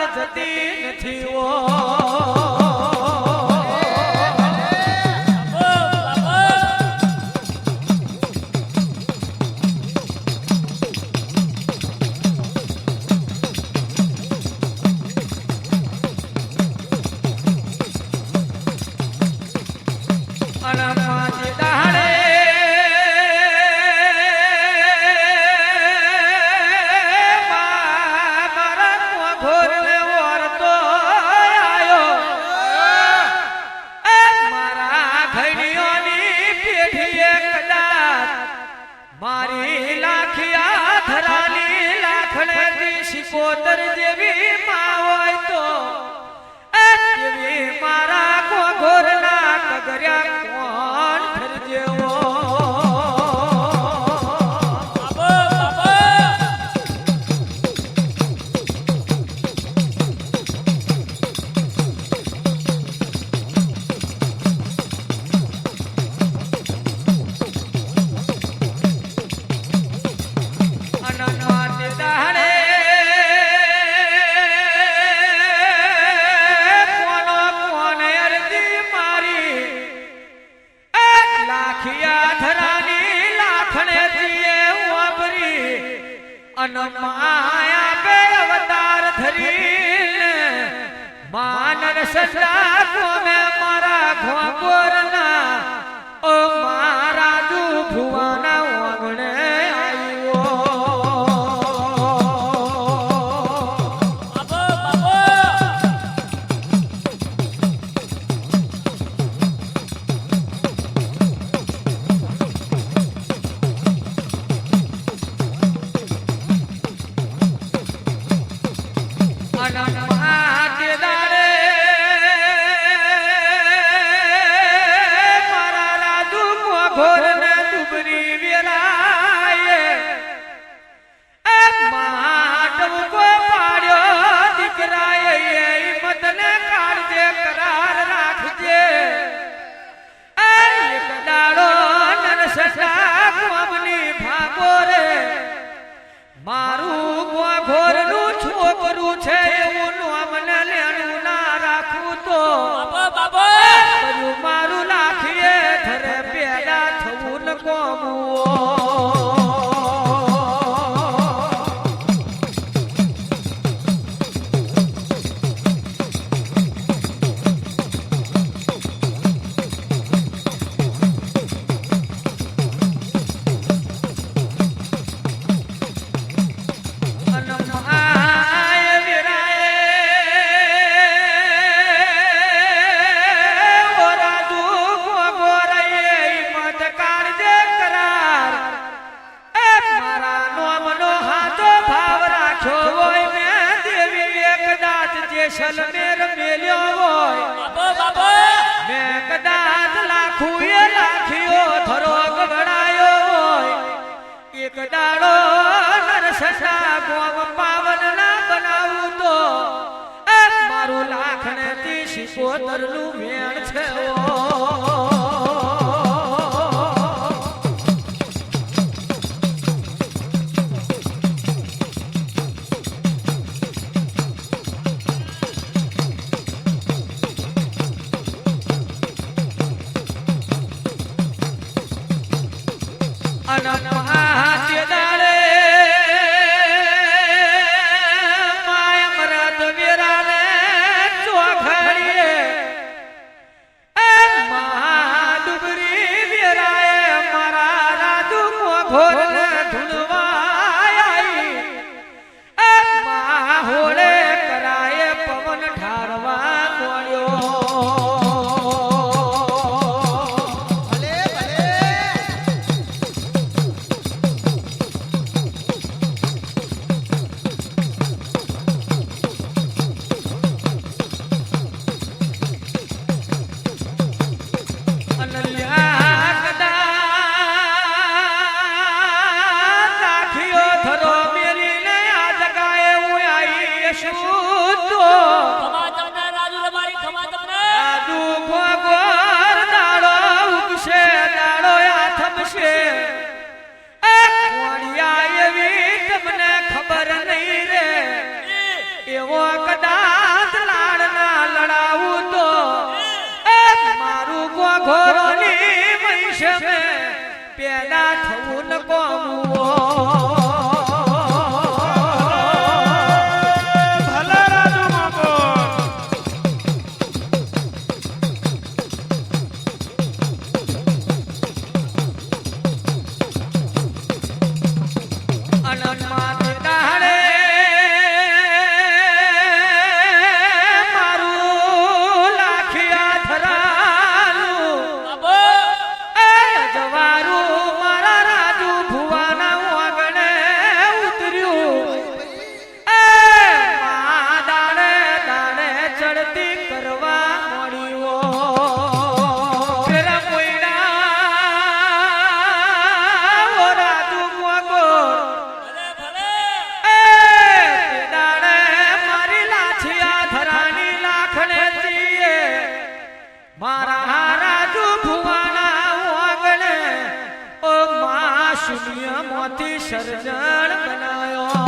જતી નથી ઓ મારી લાખિયા ધરાની લાખણેથી શિકોતર જેવી માં હોય તો જેવી મારા ગોઘોરના કગર્યા કોણ ધરજેવો માયા બે અવતાર ધરી માનર સજા કોમે મારા ઘોંગોરના ઓ મારા દુ ભુવાના વાગણે મારું ઘોરનું છોકરું છે એવું મને લેણું ના રાખવું તો મારું લાખીએ ધરે પેદા થવું ન કોમવું સલમેર મેલ્યો હોય મેં કદાચ લાખું એ લાખીઓ ધરો ગવડાયો હોય એક દાડો નરસઠા ગોમ પાવન ના બનાવું તો મારું લાખણેથી શિકોતરનું મેળ છે એવો કદા શૂન્યમાંથી સર્જન બનાયો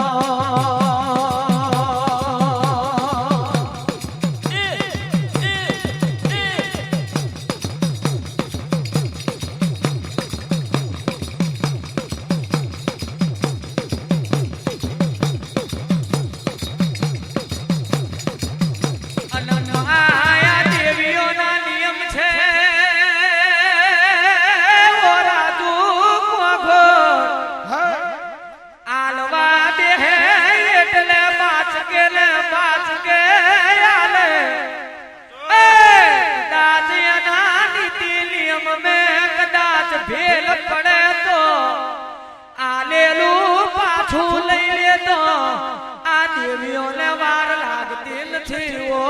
ભેલ પડે તો આલેલું પાછું લઈ લે તો આ દેવીઓને વાર લાગતી નથી ઓ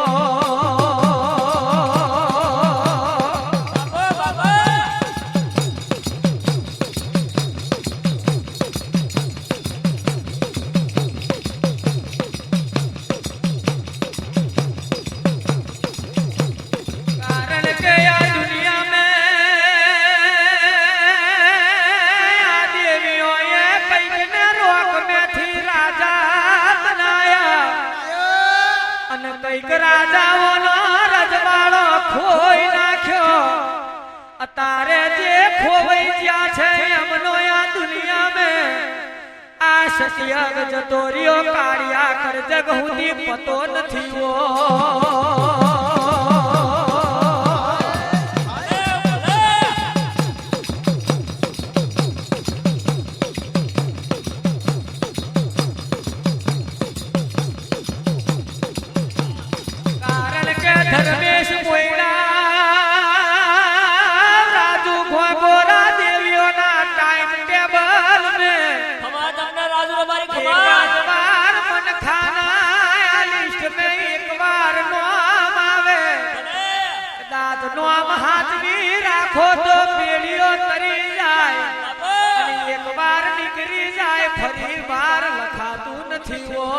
રાજાઓનો રજવાડો ખોઈ નાખ્યો અતારે જે ખોવાઈ ગયા છે એમનો આ દુનિયા આ સત્યગ જતો રહ્યો કાળિયા કર જગ હુંદી પતો નથી ઓ ધર્મેશ રાજુ ગોગોરા દેવીઓના ટાઈમ ટેબલ મે વાર મન ખાના લિસ્ટ મે એક વાર નામ આવે કદાચ નામ હાથવી રાખો તો પેઢીઓ તરી જાય અને એક વાર નીકળી જાય ફરી વાર લખાતું નથી ઓ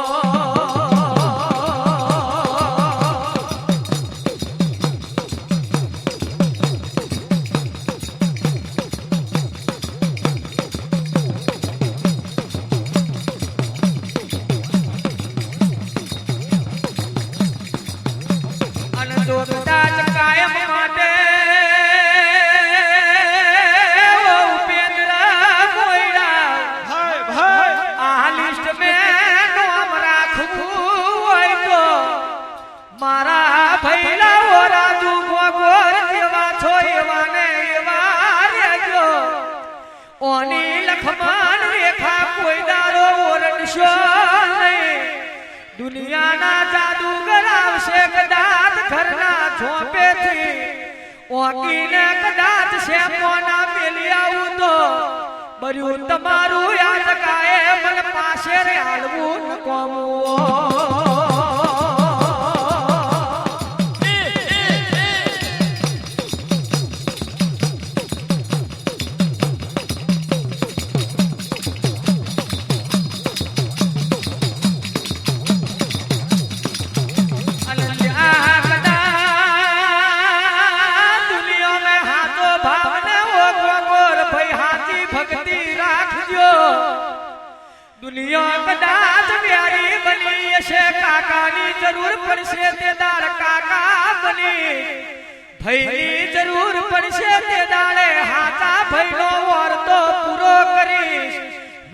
કાયમ માટે ઉપેન્દ્ર ગોયડા આ લિસ્ટ મે નામ રાખવું હોય તો મારા ભૈલા રાજુ ગોગોર જેવા છો એવા ને એવા રેજો ઓની લખમણ રેખા કોઈ દારો ઓરણશો નહીં દુનિયાના જાદુગર આવશે કદાચ ઘરના ઝોપેથી ઓકીને કદાચ શેમોના મેલી આવું તો બર્યું તમારું યાદ કાય મન પાસે રે હાલવું ન કોમું દુનિયા કદાચ પ્યારી બની હશે કાકાની જરૂર પડશે તે દાડ કાકા બની ભાઈની જરૂર પડશે તે દાડે હાચા ભાઈનો વર્તો પૂરો કરીશ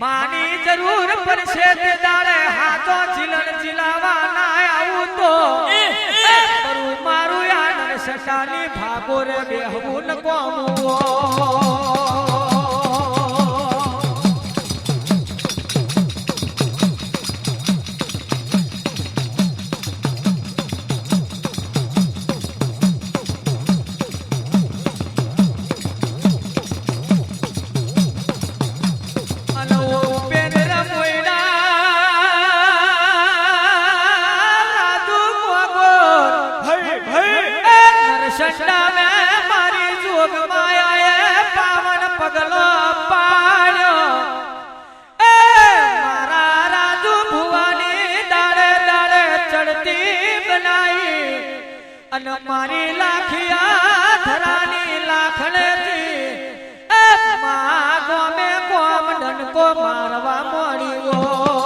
માની જરૂર પડશે તે દાડે હાચો જીલણ જીલાવા ના આવું તો મારું યાદ સટાની ભાગો રે બેહવું ન કોમું સંડા મે મારી જોગ માયાએ પાવન પગલો પાડ્યો એ મારા રાજુ ભુવાની દાડે દાડે ચડતી બનાઈ અને મારી લાખિયા ધરાની લાખણેથી એ મા ગોમે ગોમ ડંકો મારવા મળ્યો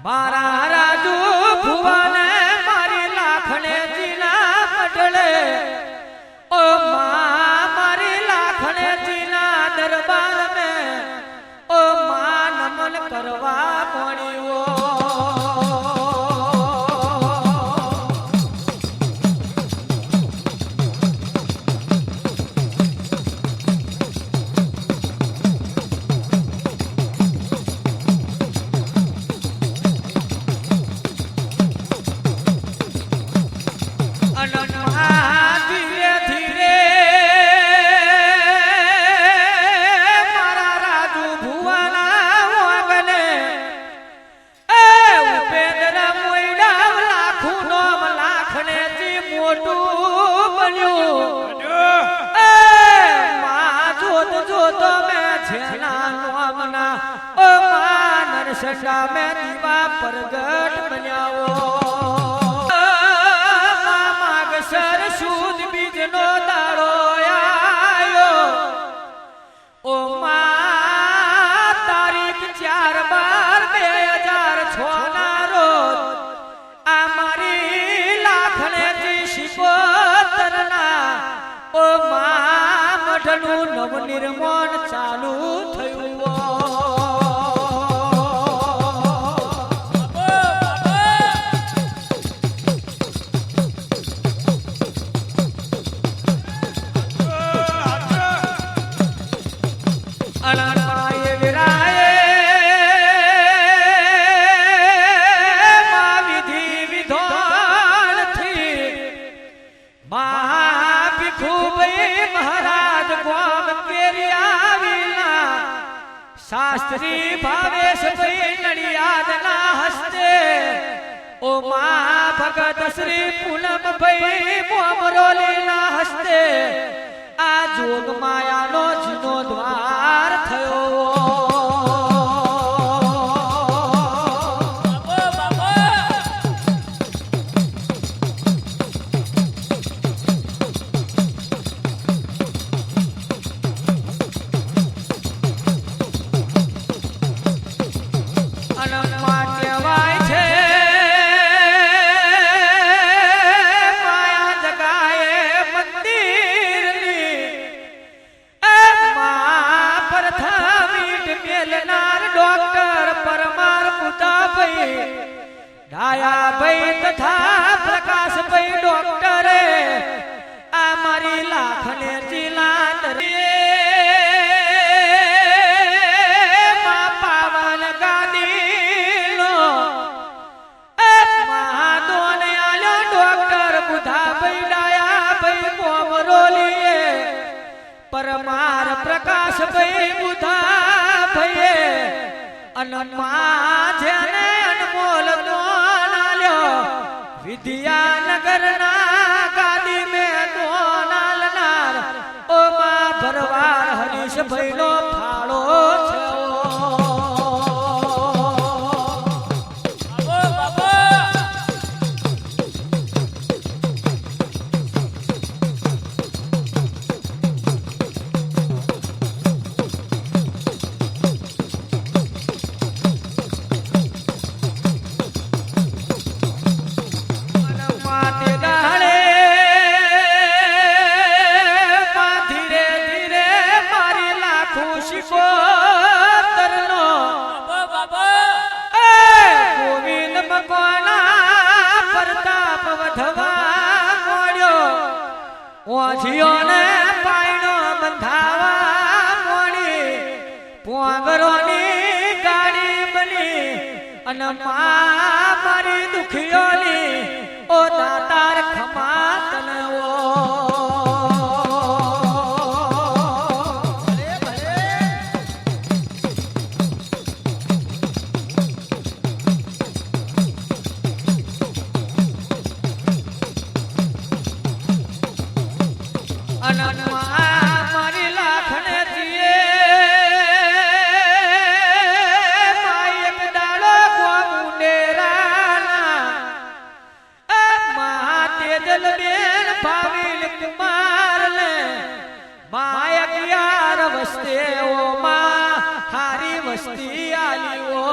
મારા રાજુ ભુવાને મારી લાખણે જીના પટળે ઓ માં મારી લાખણે જીના દરબાર મે ઓ માં નમન કરવા મળ્યો સડા મેં દીવા પ્રગટ બન્યાવો માગસર સુદ બીજનો દાડો આયો ઓ માં તારીખ 4/12/2006 ના રોજ આ મારી લાખણેજી શિકોતરના ઓ માં મઢનું નવનિર્માણ ચાલુ થયું શાસ્ત્રી ભાવેશ ભાઈ નડિયાદના હસ્તે ઓ માં ભગત શ્રી પૂનમ ભાઈ મોમરોલીના હસ્તે આ જોગ માયાનો જીનો દ્વાર થયો ડાયાભાઈ તથા પ્રકાશભાઈ ડોક્ટરે આ મારી લાખને જિલ્લા પાવન ગાદીનો મહાદોન આલ્યો ડોક્ટર બુધાભાઈ ડાયાભાઈ મોમરોલીએ પરમાર પ્રકાશભાઈ બુધાભાઈએ અનમા જેને અનમોલ વિદ્યાનગર ના ગાદી મેં દોનાલનાર ઓ માં ભરવાડ હરીશભાઈ નો ફાળો છે ઓજીઓને પાયણો બંધાવા મોડી પોંગરોની ગાડી બની અને મા મારી દુખિયોની ઓ દાતાર ખમા તને મારી લાખને જીએ માયક દાડો ગોમુંડેરાના મહા તેજલ બેન ભાવિલ કુમાર ને માયક યાર વસ્તે ઓ માં હારી વસ્તી આલીઓ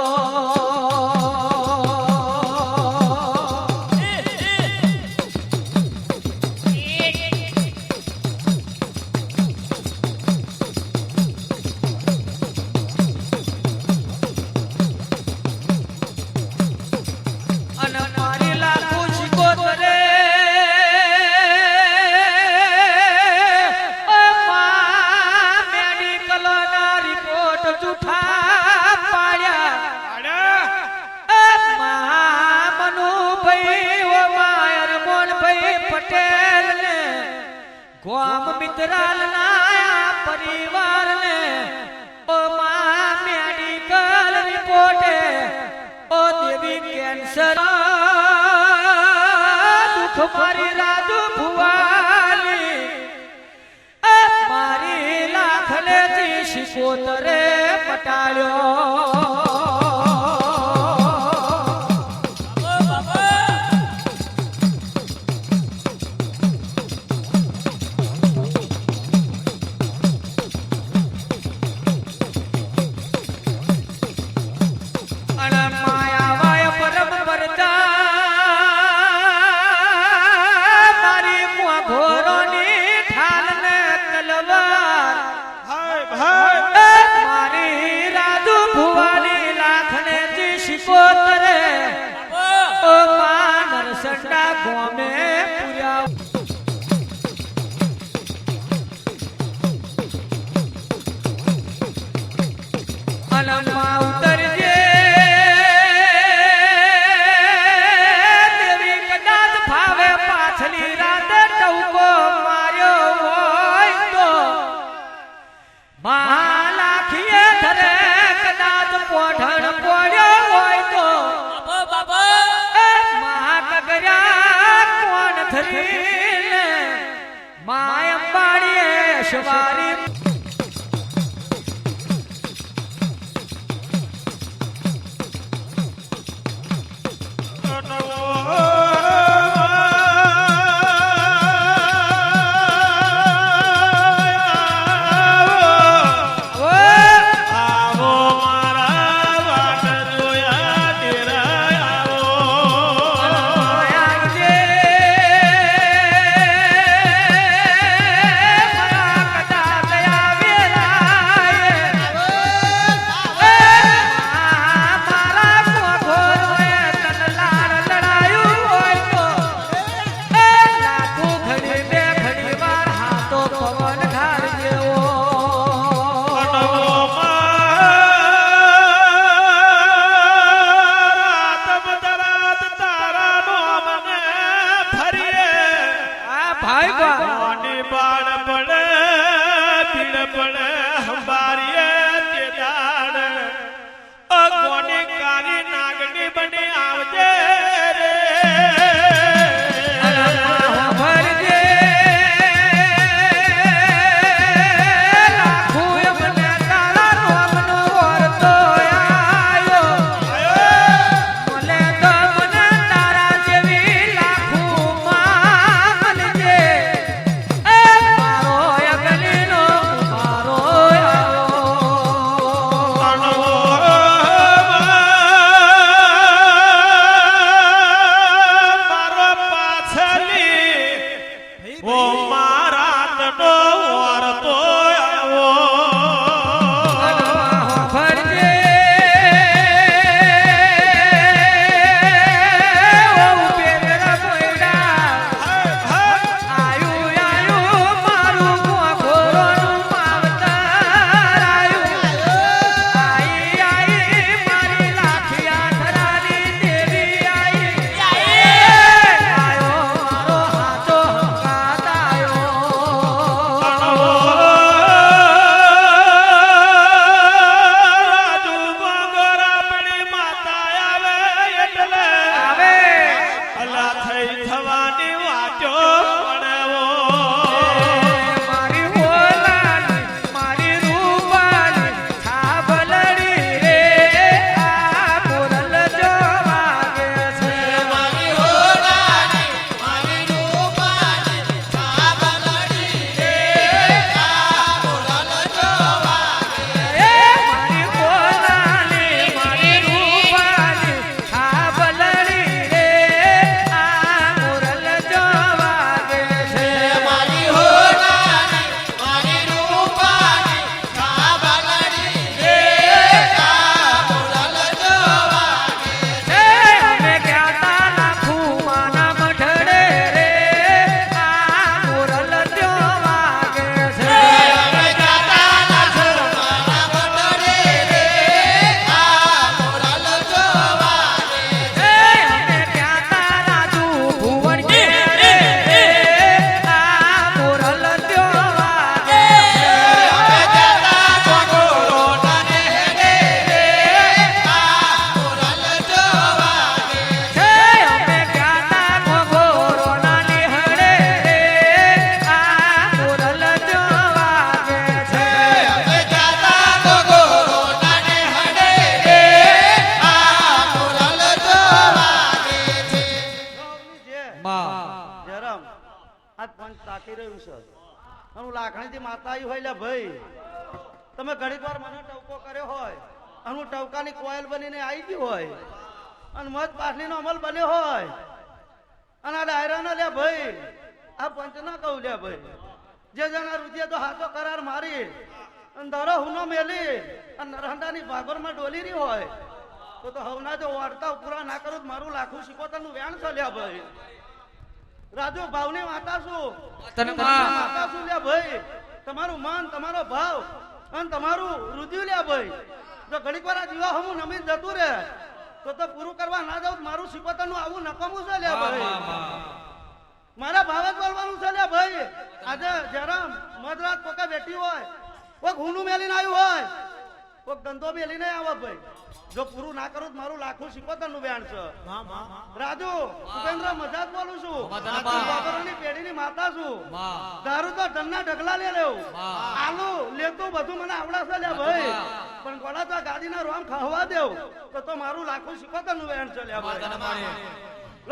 ગોમ મિત્રાલ ના પરિવાર ને ઓ માં મેડિકલ રિપોર્ટે ઓ દેવી કેન્સર દુખ મારી રાજુ ભુવાની મારી લાખને થી શિકોતરે પટાડ્યો ગોમે પૂર્યા અનમા ઉતરજે દેવી કદાચ ભાવે પાછલી રાતે ટવકો માર્યો હોય તો મા લાખીએ ધરે કદાચ પોઢણ પડ્યો હોય તો માય અંબાણીએ સવારી થવાની વાટો પડવો મારી હોલાની મારી રૂપાની છાબલડી રે આ મોરલ જો વાગે છે મારી હોનાની મારી રૂપાની છાબલડી રે આ મોરલ જોવા એ મારી હોલાની મારી રૂપાની છાબલડી રે આ મોરલ જો વાગે છે મારી હોનાની મારી રૂપાની છાબલડી રે આ મોરલ જોવા એ અમે ગયા તા લાખું માના મઢડે રે આ મોરલ જો વાગે છે અમે જાતા નસર મારા બટડે રે આ મોરલ જોવા એ અમે ગયા તા રાજુ ભુવન ઘેરે રે આ મોરલ જો વાગે અમે જાતા ગોગોરો તને હેડે રે આ મોરલ જોવા છે અમે ગયા તા ઘોઘરો ના નિહળે રે આ મોરલ જો વાગે છે અમે જાતા ગોગોરો તને હેડે રે આ મોરલ જોવા જયરામ આજ પંચ તાકી રહ્યું છે હું લાખણીથી માતા આવી હોય લે ભાઈ તમે ઘડીક વાર મને ટવકો કર્યો હોય અને હું ટવકાની કોયલ બનીને આવી ગઈ હોય અને મત પાટલીનો અમલ બન્યો હોય અને આ ડાયરાનો લે ભાઈ આ પંચ ના કહું લે ભાઈ જે જણા રૂજે તો હાથો કરાર મારી અને દરો હુનો મેલી અને નરહંડાની ભાગોરમાં ડોલી રહી હોય તો હવના જો વાર્તા પૂરા ના કરું તો મારું લાખું શીખોતરનું વેણ ચાલ્યા ભાઈ રાજુ ભાવની માતા છું તનમાં માતા છું લ્યા ભાઈ તમારું મન તમારો ભાવ અને તમારું રુધિર લ્યા ભાઈ જો ઘડીક વાર આ જીવા હમું નમીન જતું રહે તો પૂરું કરવા ના જાવ મારું શીખોતરનું આવું નકામું છે લ્યા ભાઈ મારા ભાવે જ બોલવાનું છે લ્યા ભાઈ આજે જયરામ મધરાત કોકા બેઠી હોય કોક હુંનું મેલીને આવ્યું હોય કોક ધંધો મેલીને આવે ભાઈ જો પૂરું ના કરું તો મારું લાખું શીખોતરનું વેણ છે રાજુ ઉપેન્દ્ર મજાક બોલું છું બાબરોની પેઢીની માતા છું દારૂ તો ધનના ઢગલા લે લેવું આલુ લેતું બધું મને આવડે છે લે ભાઈ પણ ગોળા તો ગાડીના રોમ ખાવા દેવ તો મારું લાખું શીખોતરનું વેણ છે લે ભાઈ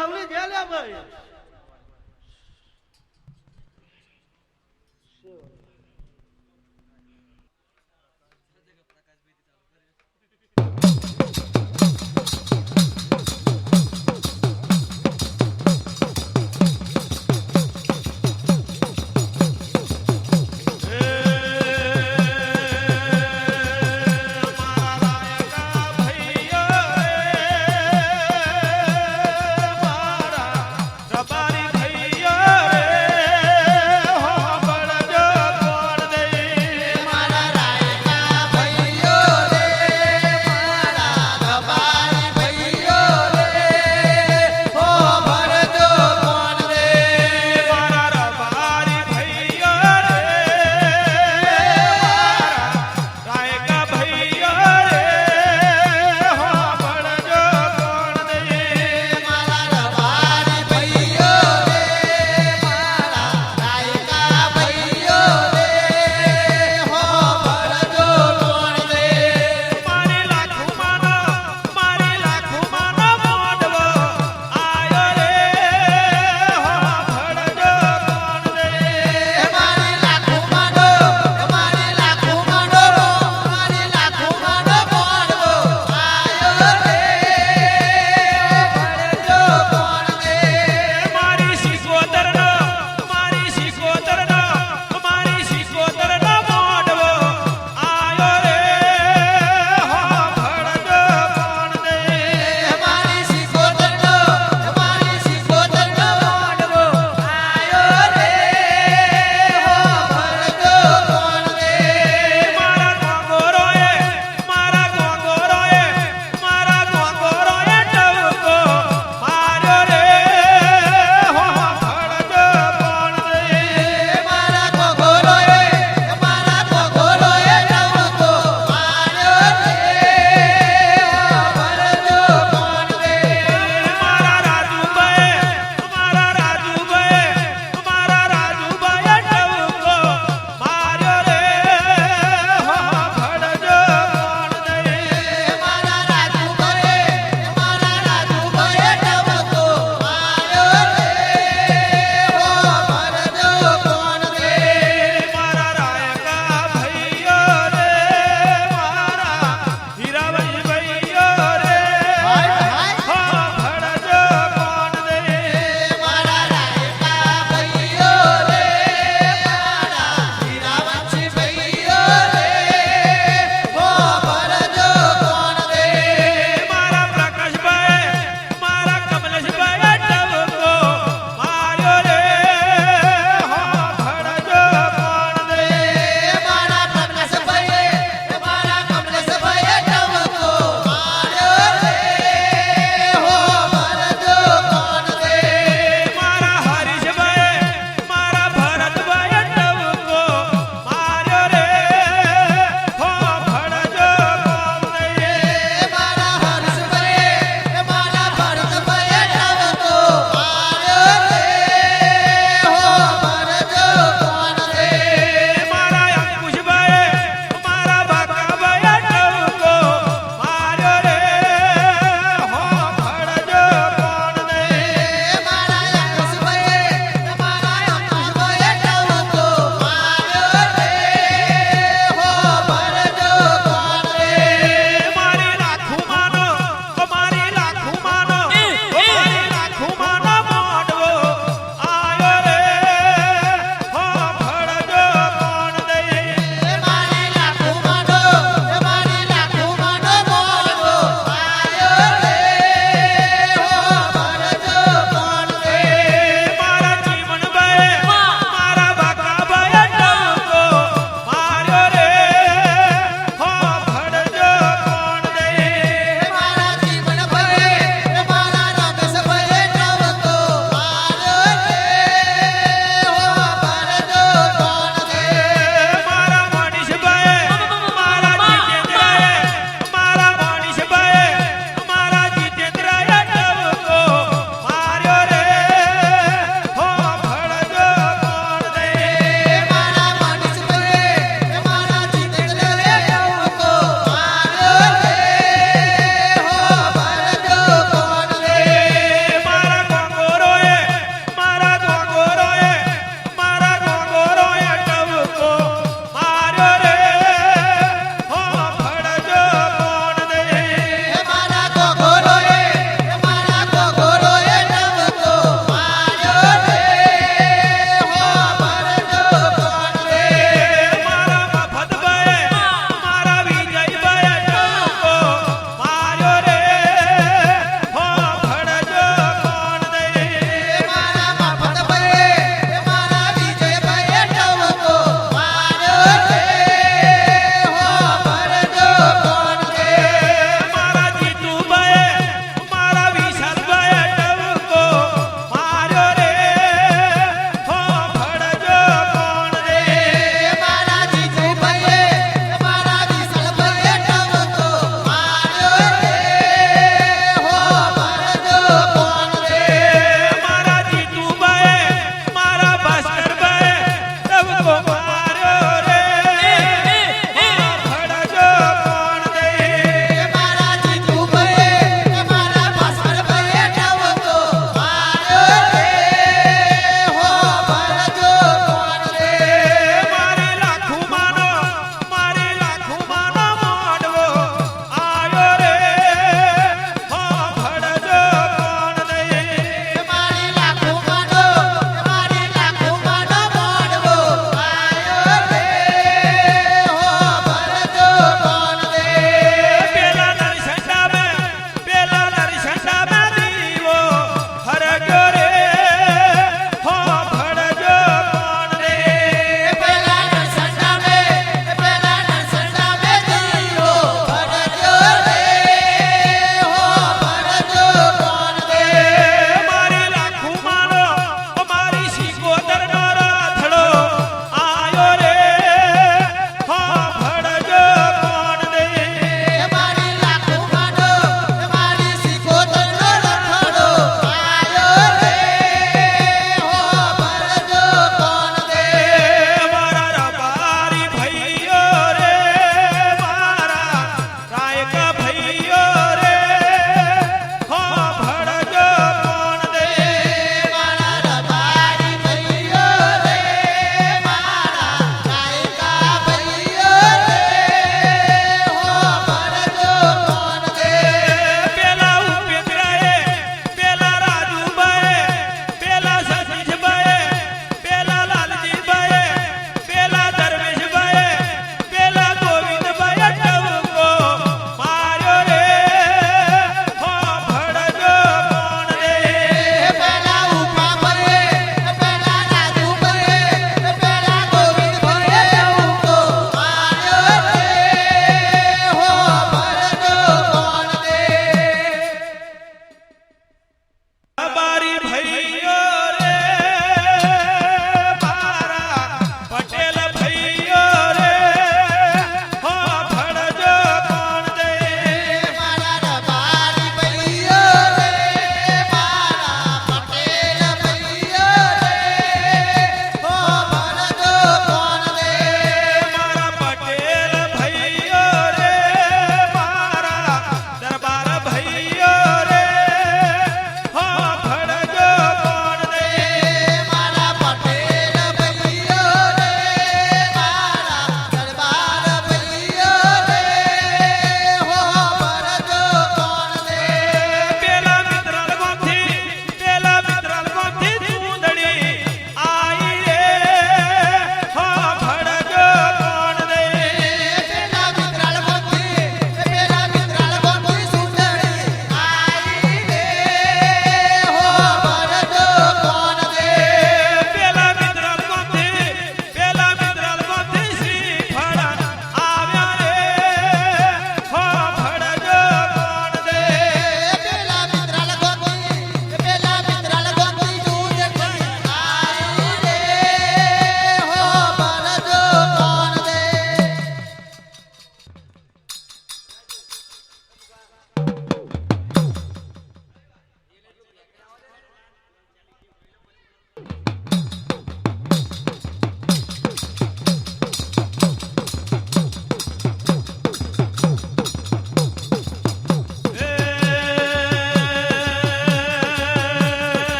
હવલી જે લે ભાઈ